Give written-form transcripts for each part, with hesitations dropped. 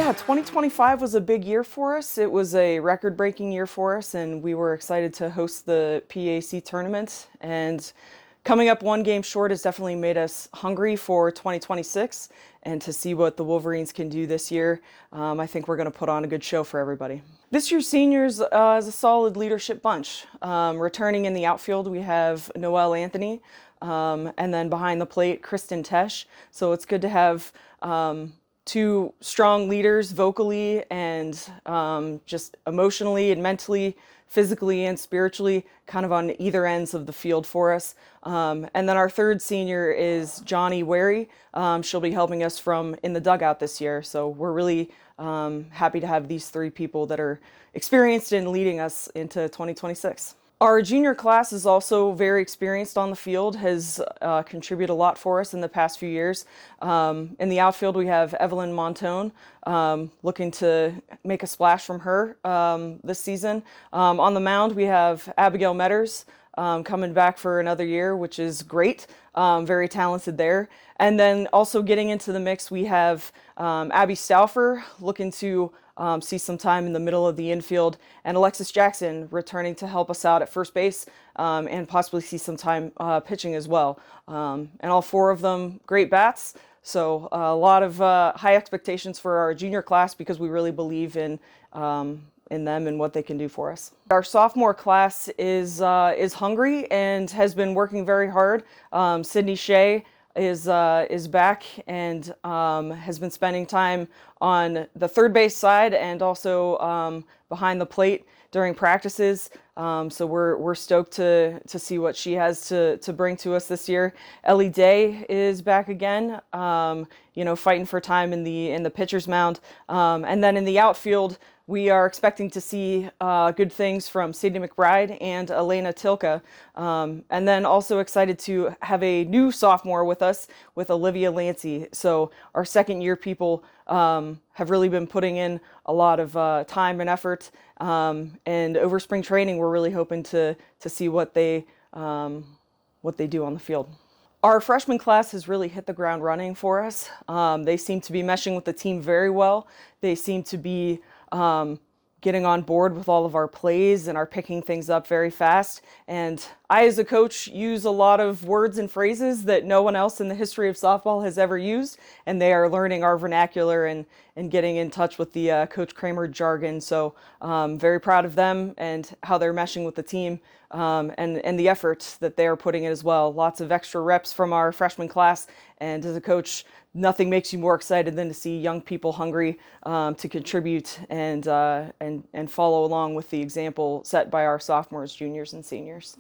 Yeah, 2025 was a big year for us. It was a record-breaking year for us, and we were excited to host the PAC tournament. And coming up one game short has definitely made us hungry for 2026 and to see what the Wolverines can do this year. I think we're going to put on a good show for everybody. This year's seniors is a solid leadership bunch. Returning in the outfield, we have Noelle Anthony, and then behind the plate, Kristen Tesh. So it's good to have two strong leaders vocally and just emotionally and mentally, physically and spiritually, kind of on either ends of the field for us. And then our third senior is Johnny Wary. She'll be helping us from in the dugout this year. So we're really happy to have these three people that are experienced in leading us into 2026. Our junior class is also very experienced on the field, has contributed a lot for us in the past few years. In the outfield, we have Evelyn Montone, looking to make a splash from her this season. On the mound, we have Abigail Metters coming back for another year, which is great. Very talented there. And then also getting into the mix, we have Abby Stauffer looking to see some time in the middle of the infield, and Alexis Jackson returning to help us out at first base and possibly see some time pitching as well. And all four of them great bats. So a lot of high expectations for our junior class because we really believe in them and what they can do for us. Our sophomore class is hungry and has been working very hard. Sydney Shea is back and has been spending time on the third base side and also behind the plate during practices. So we're stoked to see what she has to bring to us this year. Ellie Day is back again, fighting for time in the pitcher's mound. And then in the outfield, we are expecting to see good things from Sydney McBride and Elena Tilka. And then also excited to have a new sophomore with us with Olivia Lancey. So our second year people have really been putting in a lot of time and effort. And over spring training, we're really hoping to see what they do on the field. Our freshman class has really hit the ground running for us. They seem to be meshing with the team very well. They seem to be getting on board with all of our plays and are picking things up very fast. And I, as a coach, use a lot of words and phrases that no one else in the history of softball has ever used, and they are learning our vernacular and getting in touch with the Coach Kramamer jargon. So very proud of them and how they're meshing with the team and the effort that they are putting in as well. Lots of extra reps from our freshman class, and as a coach, nothing makes you more excited than to see young people hungry to contribute and follow along with the example set by our sophomores, juniors, and seniors.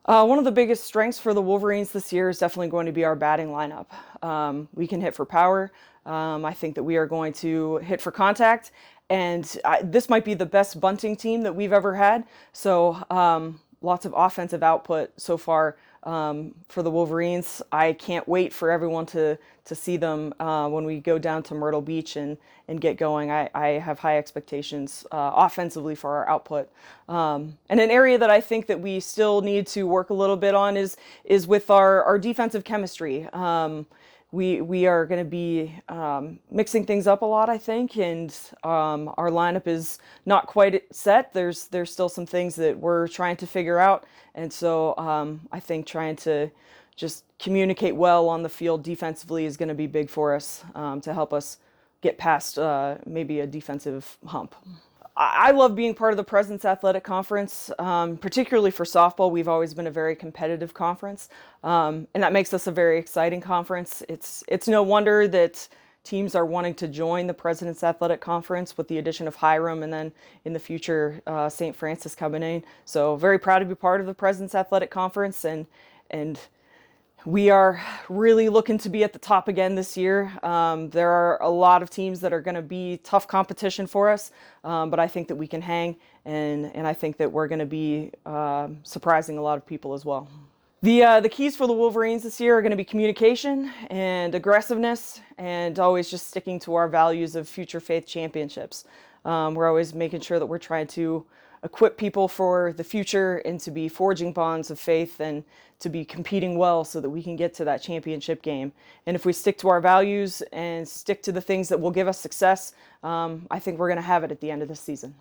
One of the biggest strengths for the Wolverines this year is definitely going to be our batting lineup. We can hit for power. I think that we are going to hit for contact, and this might be the best bunting team that we've ever had. So lots of offensive output so far for the Wolverines. I can't wait for everyone to see them when we go down to Myrtle Beach and get going. I have high expectations offensively for our output. And an area that I think that we still need to work a little bit on is with our defensive chemistry. We are going to be mixing things up a lot, I think, and our lineup is not quite set. There's still some things that we're trying to figure out, and so I think trying to just communicate well on the field defensively is going to be big for us to help us get past maybe a defensive hump. I love being part of the President's Athletic Conference, particularly for softball. We've always been a very competitive conference, and that makes us a very exciting conference. It's no wonder that teams are wanting to join the President's Athletic Conference with the addition of Hiram and then in the future St. Francis coming in. So very proud to be part of the President's Athletic Conference, and we are really looking to be at the top again this year. There are a lot of teams that are going to be tough competition for us, but I think that we can hang, and I think that we're going to be surprising a lot of people as well. The keys for the Wolverines this year are going to be communication and aggressiveness, and always just sticking to our values of future faith championships. We're always making sure that we're trying to equip people for the future and to be forging bonds of faith and to be competing well so that we can get to that championship game. And if we stick to our values and stick to the things that will give us success, I think we're going to have it at the end of this season.